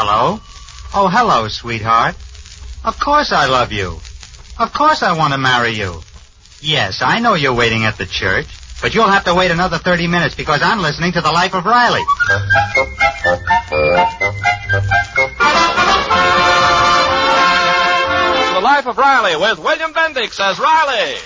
Hello? Oh, hello, sweetheart. Of course I love you. Of course I want to marry you. Yes, I know you're waiting at the church, but you'll have to wait another 30 minutes because I'm listening to The Life of Riley. It's The Life of Riley with William Bendix as Riley.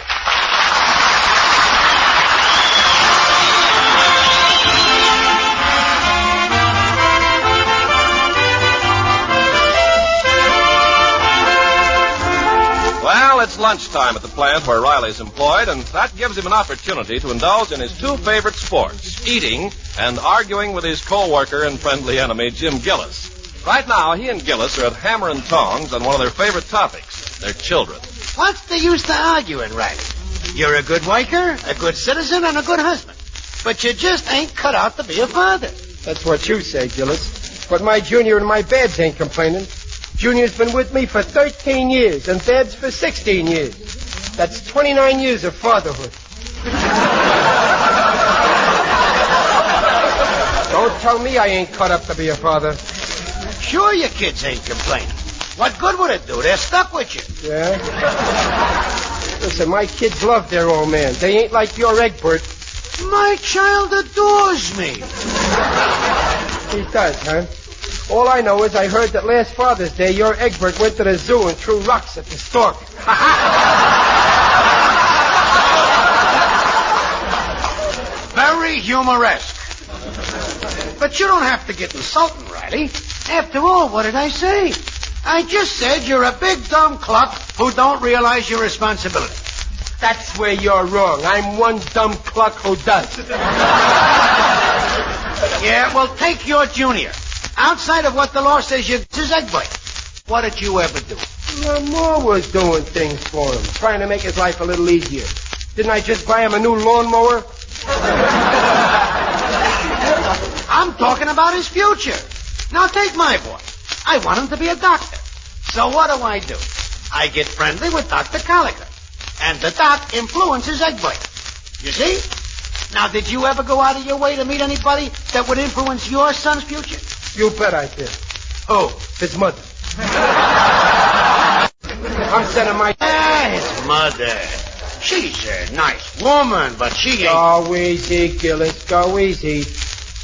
Well, it's lunchtime at the plant where Riley's employed, and that gives him an opportunity to indulge in his two favorite sports, eating and arguing with his co-worker and friendly enemy, Jim Gillis. Right now, he and Gillis are at hammer and tongs on one of their favorite topics, their children. What's the use to arguing, Riley? You're a good worker, a good citizen, and a good husband. But you just ain't cut out to be a father. That's what you say, Gillis. But my Junior and my Babs ain't complaining. Junior's been with me for 13 years, and Babs for 16 years. That's 29 years of fatherhood. Don't tell me I ain't cut up to be a father. Sure your kids ain't complaining. What good would it do? They're stuck with you. Yeah? Listen, my kids love their old man. They ain't like your Egbert. My child adores me. He does, huh? All I know is I heard that last Father's Day your Egbert went to the zoo and threw rocks at the stork. Very humoresque. But you don't have to get insulting, Riley. After all, what did I say? I just said you're a big dumb cluck who don't realize your responsibility. That's where you're wrong. I'm one dumb cluck who does. Yeah, well, take your Junior. Outside of what the law says you is Egbert. What did you ever do? I'm always doing things for him, trying to make his life a little easier. Didn't I just buy him a new lawnmower? I'm talking about his future. Now take my boy. I want him to be a doctor. So what do? I get friendly with Dr. Calico. And the doc influences Egbert. You see? Now, did you ever go out of your way to meet anybody that would influence your son's future? You bet I did. Who? His mother. I'm sending my... His mother. She's a nice woman, but she ain't... Go easy, Gillis. Go easy.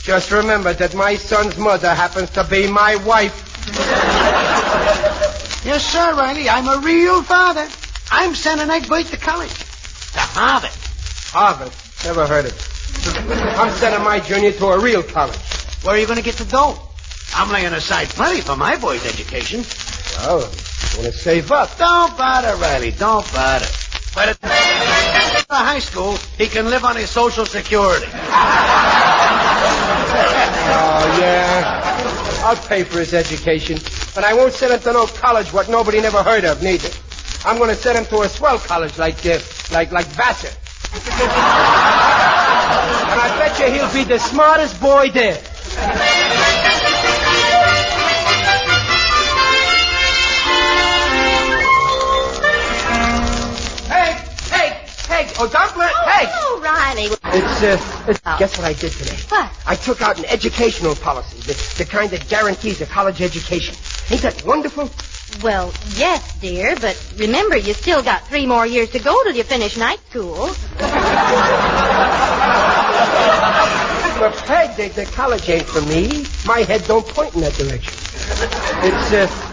Just remember that my son's mother happens to be my wife. Yes, sir, Riley. I'm a real father. I'm sending Egbert to college. To Harvard. Harvard? Never heard of it. I'm sending my Junior to a real college. Where are you going to get the dough? I'm laying aside plenty for my boy's education. Oh, you want to save up? Don't bother, Riley. Don't bother. But at the high school, he can live on his Social Security. Oh, yeah. I'll pay for his education. But I won't send him to no college what nobody never heard of, neither. I'm going to send him to a swell college like Vassar. And I bet you he'll be the smartest boy there. Hey, oh, Dumpler, hey! Oh, Riley. Guess what I did today? What? I took out an educational policy, the kind that guarantees a college education. Ain't that wonderful? Well, yes, dear, but remember, you still got 3 more years to go till you finish night school. But, Peg, the college ain't for me. My head don't point in that direction.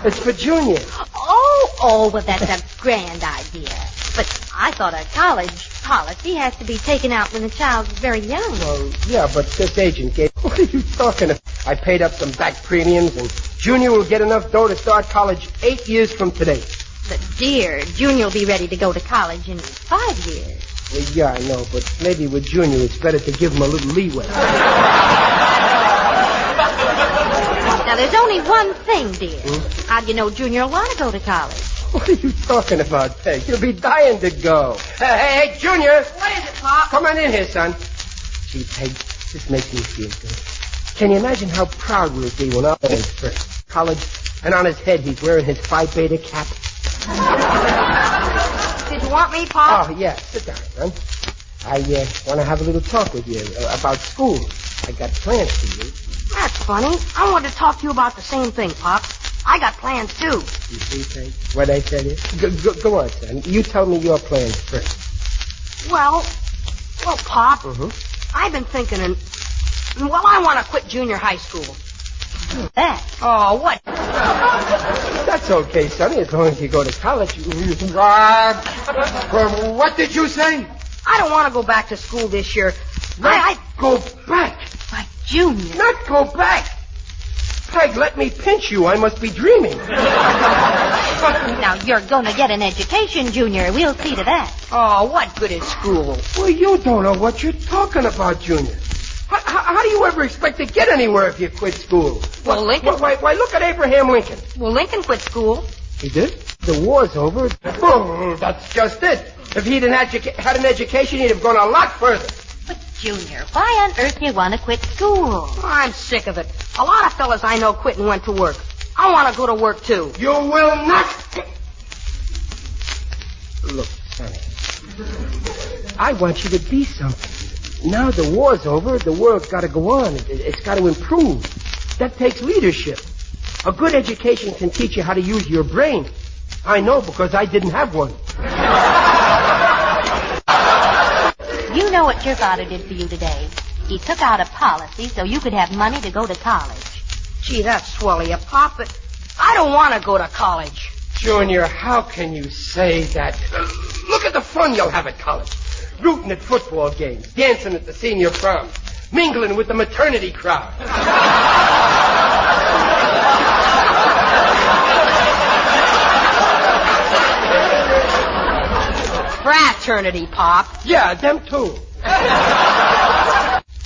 It's for Junior. Oh, well, that's a grand idea. But I thought a college policy has to be taken out when the child's very young. Well, yeah, but this agent gave... What are you talking about? I paid up some back premiums, and Junior will get enough dough to start college 8 years from today. But, dear, Junior will be ready to go to college in 5 years. Well, yeah, I know, but maybe with Junior it's better to give him a little leeway. Now, there's only one thing, dear. How do you know Junior will want to go to college? What are you talking about, Peg? He'll be dying to go. Hey, Junior! What is it, Pop? Come on in here, son. Gee, Peg, this makes me feel good. Can you imagine how proud we'll be when our boy's first college, and on his head he's wearing his Phi Beta cap? Did you want me, Pop? Oh, yeah. Sit down, son. I want to have a little talk with you about school. I got plans for you. That's funny. I wanted to talk to you about the same thing, Pop. I got plans, too. You see, Peg, what I tell you? Go on, son. You tell me your plans first. Well, Pop, I've been thinking, I want to quit junior high school. That. Oh, what? That's okay, Sonny, as long as you go to college. What did you say? I don't want to go back to school this year. Go back. Why, Junior. Not go back. Peg, let me pinch you. I must be dreaming. Now, you're going to get an education, Junior. We'll see to that. Oh, what good is school? Well, you don't know what you're talking about, Junior. How do you ever expect to get anywhere if you quit school? Well, Lincoln... Why, look at Abraham Lincoln. Well, Lincoln quit school. He did? The war's over. Oh, that's just it. If he'd had an education, he'd have gone a lot further. But, Junior, why on earth do you want to quit school? Oh, I'm sick of it. A lot of fellas I know quit and went to work. I want to go to work, too. You will not... Look, Sonny. I want you to be something. Now the war's over, the world's got to go on. It's got to improve. That takes leadership. A good education can teach you how to use your brain. I know because I didn't have one. You know what your father did for you today. He took out a policy so you could have money to go to college. Gee, that's swell of you, Pop, but I don't want to go to college. Junior, how can you say that? Look at the fun you'll have at college. Rooting at football games, dancing at the senior prom, mingling with the maternity crowd. Fraternity, Pop. Yeah, them too.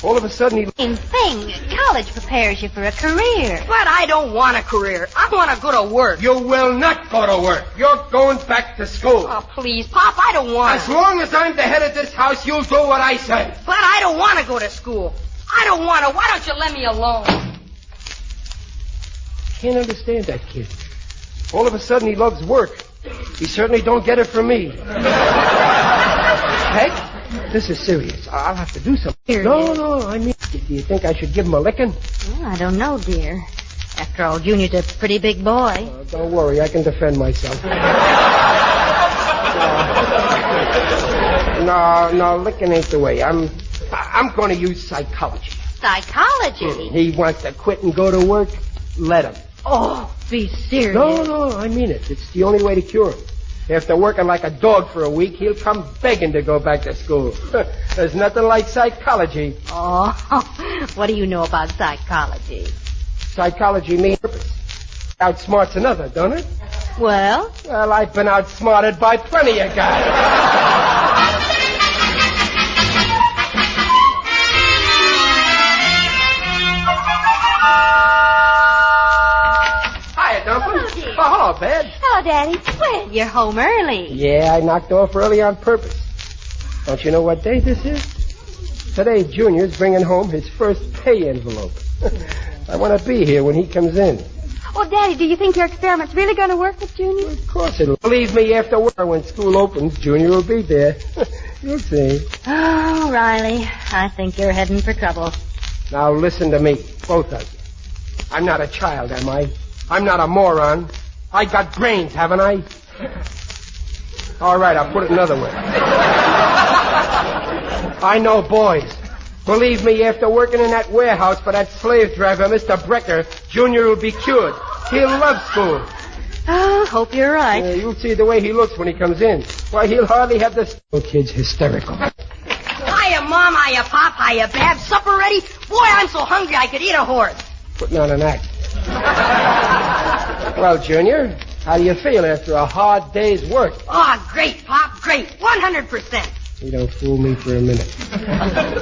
All of a sudden he... Same thing. College prepares you for a career. But I don't want a career. I want to go to work. You will not go to work. You're going back to school. Oh, please, Pop, I don't want As long as I'm the head of this house, you'll do what I say. But I don't want to go to school. I don't want to. Why don't you let me alone? Can't understand that kid. All of a sudden he loves work. He certainly don't get it from me. Peg, this is serious. I'll have to do something. No, I mean, do you think I should give him a licking? Well, I don't know, dear. After all, Junior's a pretty big boy. Don't worry, I can defend myself. No, licking ain't the way. I'm going to use psychology. Psychology? He wants to quit and go to work. Let him. Oh, be serious. No, I mean it. It's the only way to cure him. After working like a dog for a week, he'll come begging to go back to school. There's nothing like psychology. Oh, what do you know about psychology? Psychology means purpose. Outsmarts another, don't it? Well, I've been outsmarted by plenty of guys. Oh, hello, Bed. hello, Daddy. Well, you're home early. Yeah, I knocked off early on purpose. Don't you know what day this is? Today, Junior's bringing home his first pay envelope. I want to be here when he comes in. Oh, Daddy, do you think your experiment's really going to work with Junior? Of course it'll. Believe me, after work, when school opens, Junior will be there. You'll see. Oh, Riley, I think you're heading for trouble. Now, listen to me, both of you. I'm not a child, am I? I'm not a moron. I got brains, haven't I? All right, I'll put it another way. I know boys. Believe me, after working in that warehouse for that slave driver, Mr. Brecker, Junior will be cured. He'll love school. Oh, hope you're right. You'll see the way he looks when he comes in. Why, he'll hardly have this... Oh, kid's hysterical. Hiya, Mom. Hiya, Pop. Hiya, Bab. Supper ready? Boy, I'm so hungry I could eat a horse. Putting on an act. Well, Junior, how do you feel after a hard day's work? Oh, great, Pop. Great. 100%. You don't fool me for a minute.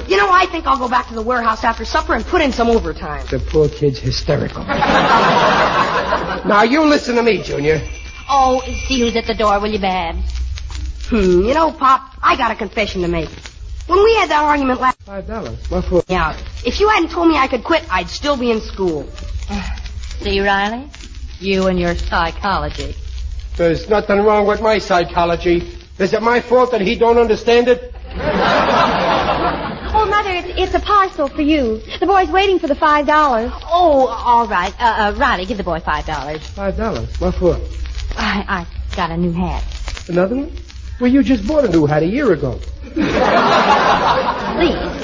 You know, I think I'll go back to the warehouse after supper and put in some overtime. The poor kid's hysterical. Now, you listen to me, Junior. Oh, see who's at the door, will you, Babs? You know, Pop, I got a confession to make. When we had that argument last... $5. My fault. Yeah. If you hadn't told me I could quit, I'd still be in school. See, Riley? You and your psychology. There's nothing wrong with my psychology. Is it my fault that he don't understand it? Oh, Mother, It's a parcel for you. The boy's waiting for the $5. Oh, all right. Riley, give the boy $5. $5? What for? I got a new hat. Another one? Well, you just bought a new hat a year ago. Please,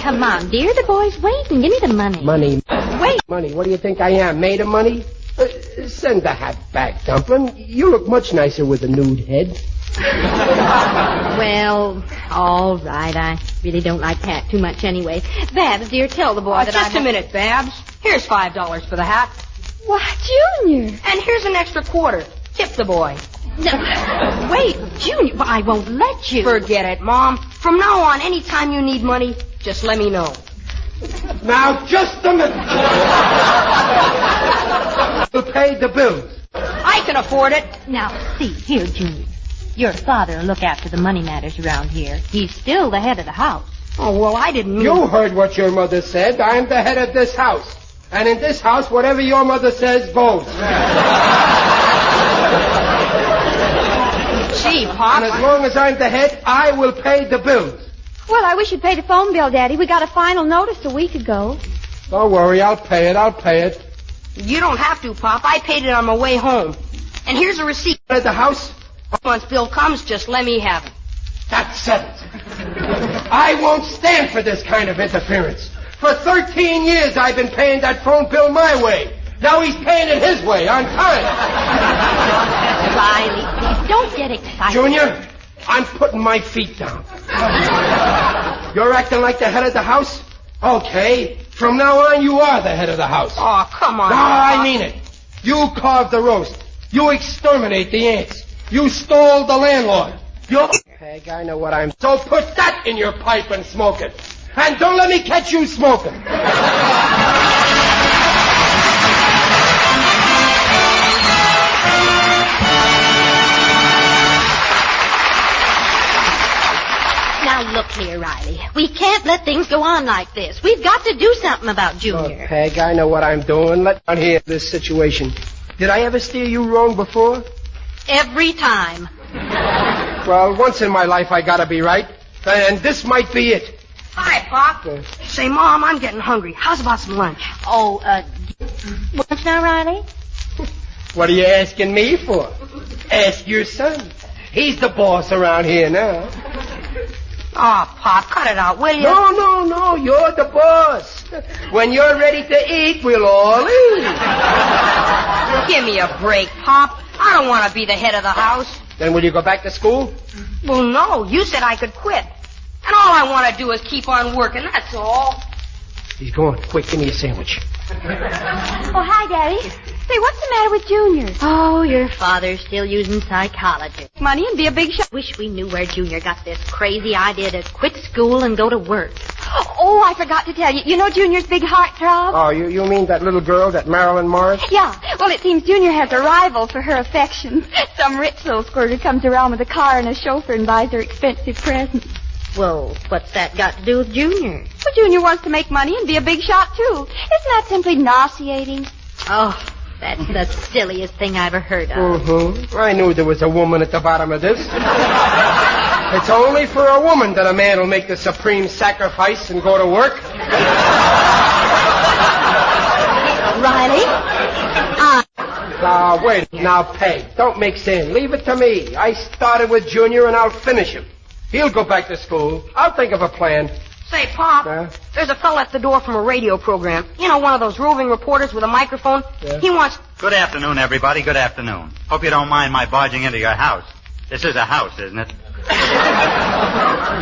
come on, dear. The boy's waiting. Give me the money. Money. Wait. Money. What do you think I am, made of money? Send the hat back, Dumplin'. You look much nicer with a nude head. Well, all right. I really don't like Pat too much anyway. Babs, dear, tell the boy that Just a minute, Babs. Here's $5 for the hat. Why, Junior. And here's an extra quarter. Tip the boy. No, wait, Junior, I won't let you. Forget it, Mom. From now on, anytime you need money, just let me know. Now, just a minute. We'll pay the bills. I can afford it. Now, see, here, Junior. Your father will look after the money matters around here. He's still the head of the house. Oh, well, I didn't mean... You heard what your mother said. I'm the head of this house. And in this house, whatever your mother says goes. Gee, Pop. And as long as I'm the head, I will pay the bills. Well, I wish you'd pay the phone bill, Daddy. We got a final notice a week ago. Don't worry, I'll pay it. You don't have to, Pop. I paid it on my way home. And here's a receipt. At the house? Once bill comes, just let me have it. That's settled. I won't stand for this kind of interference. For 13 years I've been paying that phone bill my way. Now he's paying it his way, on time. Riley, please, don't get excited. Junior, I'm putting my feet down. You're acting like the head of the house? Okay. From now on, you are the head of the house. Oh, come on. No, I mean it. You carved the roast. You exterminate the ants. You stole the landlord. Peg, I know what I'm... So put that in your pipe and smoke it. And don't let me catch you smoking. Now, look here, Riley. We can't let things go on like this. We've got to do something about Junior. Look, Peg, I know what I'm doing. Let me hear this situation. Did I ever steer you wrong before? Every time. Well, once in my life I gotta be right. And this might be it. Hi, Pop. Say, Mom, I'm getting hungry. How's about some lunch? Oh, lunch now, Riley? What are you asking me for? Ask your son. He's the boss around here now. Oh, Pop, cut it out, will you? No, you're the boss. When you're ready to eat, we'll all eat. Give me a break, Pop. I don't want to be the head of the house. Then will you go back to school? Well, no. You said I could quit. And all I want to do is keep on working, that's all. He's going. Quick, give me a sandwich. Oh, hi, Daddy. Say, what's the matter with Junior? Oh, your father's still using psychology. Money and be a big shot. Wish we knew where Junior got this crazy idea to quit school and go to work. Oh, I forgot to tell you. You know Junior's big heartthrob? Oh, you mean that little girl, that Marilyn Morris? Yeah. Well, it seems Junior has a rival for her affection. Some rich little squirter comes around with a car and a chauffeur and buys her expensive presents. Well, what's that got to do with Junior? Well, Junior wants to make money and be a big shot, too. Isn't that simply nauseating? Oh, that's the silliest thing I ever heard of. Mm-hmm. I knew there was a woman at the bottom of this. It's only for a woman that a man will make the supreme sacrifice and go to work. Riley? Now, wait. Now, Peg, don't mix in. Leave it to me. I started with Junior, and I'll finish him. He'll go back to school. I'll think of a plan. Say, Pop, there's a fella at the door from a radio program. You know, one of those roving reporters with a microphone. Yeah. He wants... Good afternoon, everybody. Good afternoon. Hope you don't mind my barging into your house. This is a house, isn't it?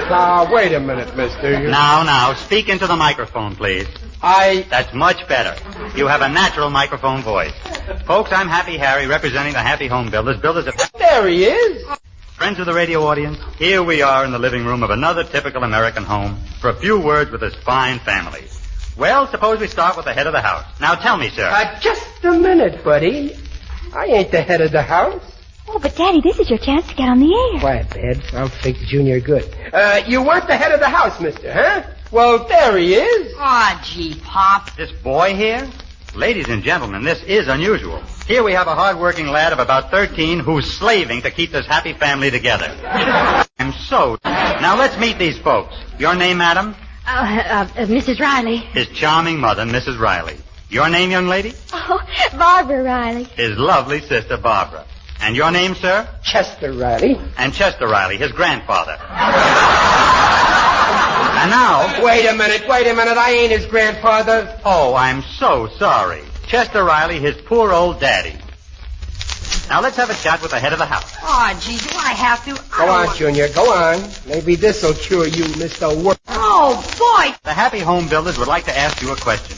Now, wait a minute, mister. Now, speak into the microphone, please. That's much better. You have a natural microphone voice. Folks, I'm Happy Harry, representing the Happy Home Builders. There he is. Friends of the radio audience, here we are in the living room of another typical American home for a few words with this fine family. Well, suppose we start with the head of the house. Now tell me, sir. Just a minute, buddy. I ain't the head of the house. Oh, but Daddy, this is your chance to get on the air. Quiet, Babs. I'll fake Junior good. You weren't the head of the house, mister, huh? Well, there he is. Aw, gee, Pop. This boy here? Ladies and gentlemen, this is unusual. Here we have a hard-working lad of about 13 who's slaving to keep this happy family together. I'm so... Now, let's meet these folks. Your name, madam? Mrs. Riley. His charming mother, Mrs. Riley. Your name, young lady? Oh, Barbara Riley. His lovely sister, Barbara. And your name, sir? Chester Riley. And Chester Riley, his grandfather. And now... Wait a minute. I ain't his grandfather. Oh, I'm so sorry. Chester Riley, his poor old daddy. Now let's have a chat with the head of the house. Oh, gee, do I have to? Go on, Junior. Go on. Maybe this'll cure you, Mr. Work. Oh, boy. The Happy Home Builders would like to ask you a question.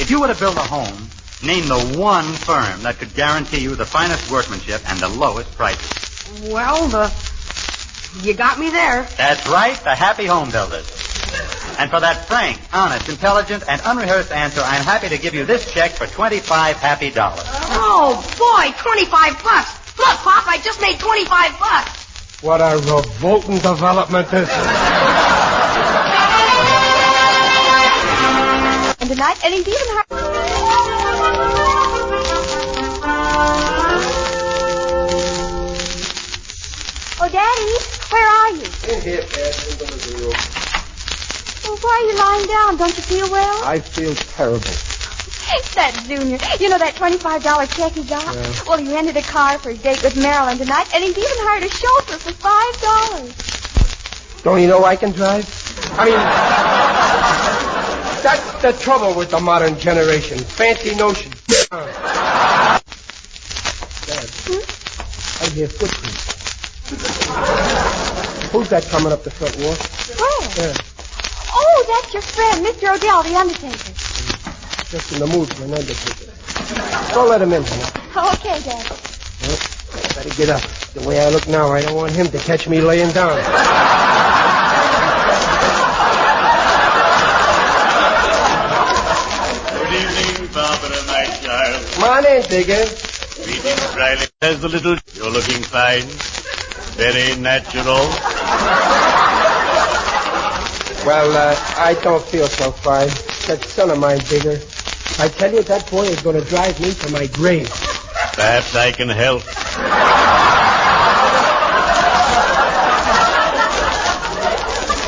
If you were to build a home, name the one firm that could guarantee you the finest workmanship and the lowest prices. Well, you got me there. That's right, the Happy Home Builders. And for that frank, honest, intelligent, and unrehearsed answer, I'm happy to give you this check for $25 happy dollars. Oh, boy, $25. Look, Pop, I just made $25. What a revolting development this is. And tonight, Eddie's even hard. Oh, Daddy, where are you? In here, Dad, in the living room. Well, why are you lying down? Don't you feel well? I feel terrible. That Junior. You know that $25 check he got? Yeah. Well, he rented a car for his date with Marilyn tonight, and he's even hired a chauffeur for $5. Don't you know I can drive? I mean, that's the trouble with the modern generation. Fancy notions. Dad, I hear footprints. Who's that coming up the front walk? Where? Yeah, Oh, that's your friend, Mr. Odell, the undertaker. just in the mood for an undertaker. Don't let him in, honey. Oh, okay, Dad. Well, better get up. The way I look now, I don't want him to catch me laying down. Good evening, Barbara, my child. Come on in, Digger. Greetings, Riley. There's the little... You're looking fine. Very natural. Well, I don't feel so fine. That son of mine, Digger. I tell you, that boy is going to drive me to my grave. Perhaps I can help.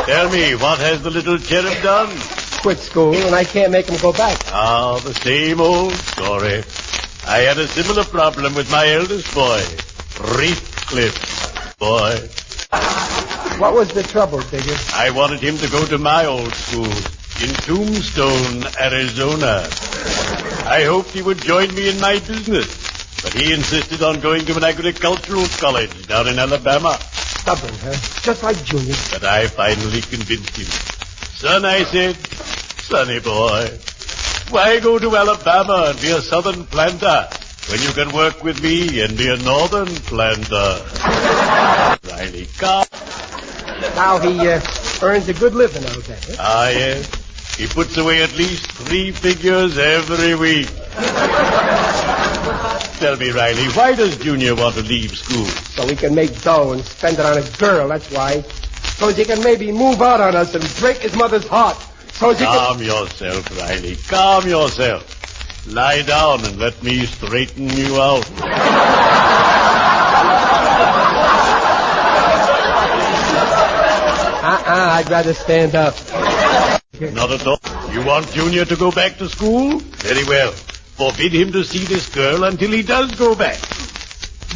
Tell me, what has the little cherub done? Quit school, and I can't make him go back. Ah, the same old story. I had a similar problem with my eldest boy, Heathcliff. Boy, What was the trouble, Digger? I wanted him to go to my old school in Tombstone, Arizona. I hoped he would join me in my business, but he insisted on going to an agricultural college down in Alabama. Stubborn, huh? Just like Junior. But I finally convinced him. Son, I said, sonny boy, why go to Alabama and be a southern planter when you can work with me and be a northern planter? Riley, come. Now he earns a good living out of that, eh? Ah, yes. He puts away at least 3 figures every week. Tell me, Riley, why does Junior want to leave school? So he can make dough and spend it on a girl, that's why. So he can maybe move out on us and break his mother's heart. So he can... Calm yourself, Riley. Calm yourself. Lie down and let me straighten you out. I'd rather stand up. Not at all. You want Junior to go back to school? Very well. Forbid him to see this girl until he does go back.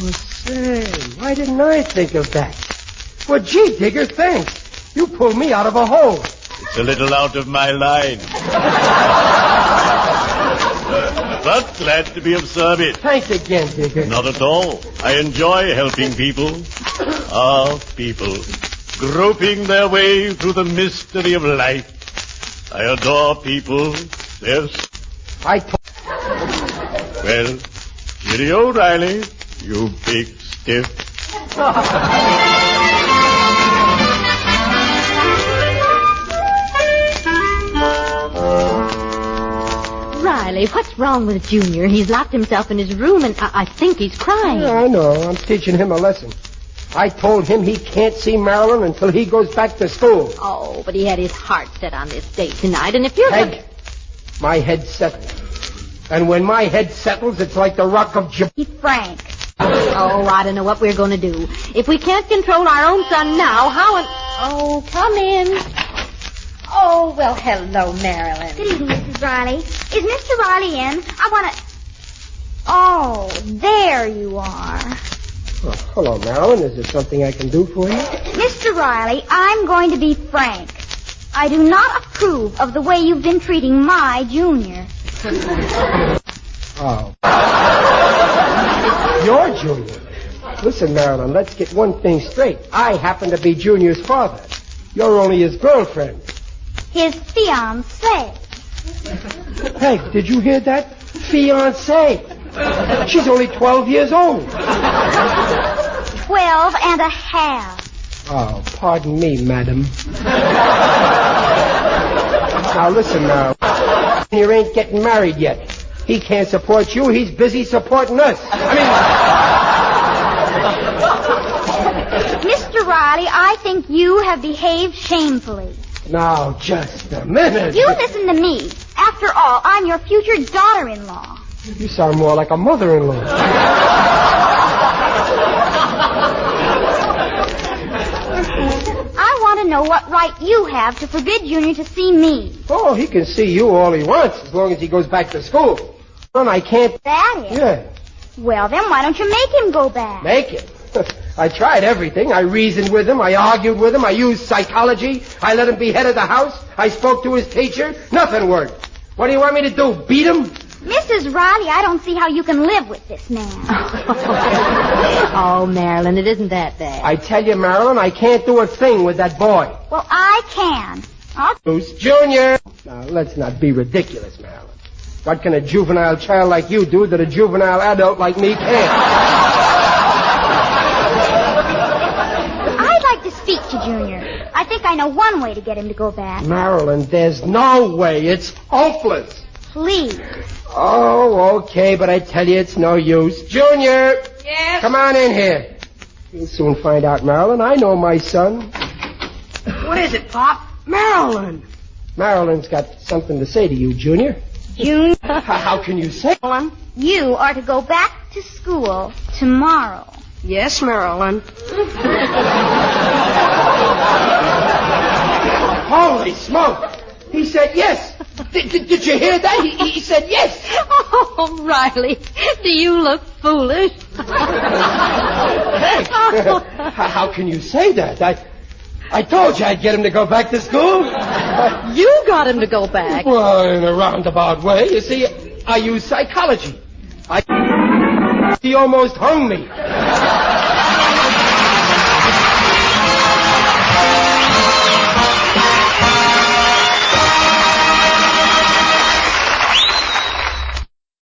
Well, say, why didn't I think of that? Well, gee, Digger, thanks. You pulled me out of a hole. It's a little out of my line. But glad to be of service. Thanks again, Digger. Not at all. I enjoy helping people. Ah, people. Groping their way through the mystery of life. I adore people. They're... Well, cheerio, Riley. You big stiff. Riley, what's wrong with Junior? He's locked himself in his room, and I think he's crying. Yeah, I know. I'm teaching him a lesson. I told him he can't see Marilyn until he goes back to school. Oh, but he had his heart set on this date tonight, and if you're... Head. My head's settled. And when my head settles, it's like the Rock of Gibraltar. Frank. Oh, I don't know what we're going to do. If we can't control our own son now, how... Oh, come in. Oh, well, hello, Marilyn. Good evening, Mrs. Riley. Is Mr. Riley in? I want to... Oh, there you are. Oh, hello, Marilyn. Is there something I can do for you? Mr. Riley, I'm going to be frank. I do not approve of the way you've been treating my Junior. Oh. Your Junior? Listen, Marilyn, let's get one thing straight. I happen to be Junior's father. You're only his girlfriend. His fiancée. Hey, did you hear that? Fiancée. She's only 12 years old. 12 and a half. Oh, pardon me, madam. Now, listen, now. You ain't getting married yet. He can't support you. He's busy supporting us. Mr. Riley, I think you have behaved shamefully. Now, just a minute. You listen to me. After all, I'm your future daughter-in-law. You sound more like a mother-in-law. I want to know what right you have to forbid Junior to see me. Oh, he can see you all he wants as long as he goes back to school. And I can't... That is? Yeah. Well, then why don't you make him go back? Make it? I tried everything. I reasoned with him. I argued with him. I used psychology. I let him be head of the house. I spoke to his teacher. Nothing worked. What do you want me to do, beat him? Mrs. Riley, I don't see how you can live with this man. Oh, Marilyn, it isn't that bad. I tell you, Marilyn, I can't do a thing with that boy. Well, I can. Who's Junior? Now, let's not be ridiculous, Marilyn. What can a juvenile child like you do that a juvenile adult like me can't? I'd like to speak to Junior. I think I know one way to get him to go back. Marilyn, there's no way. It's hopeless. Please. Oh, okay, but I tell you it's no use. Junior! Yes? Come on in here. You'll soon find out, Marilyn. I know my son. What is it, Pop? Marilyn. Marilyn's got something to say to you, Junior. Junior, How can you say? Marilyn? you are to go back to school tomorrow. Yes, Marilyn. Holy smoke! He said yes. Did you hear that? He said yes. Oh, Riley, do you look foolish? Hey, how can you say that? I told you I'd get him to go back to school. You got him to go back. Well, in a roundabout way. You see, I use psychology. He almost hung me.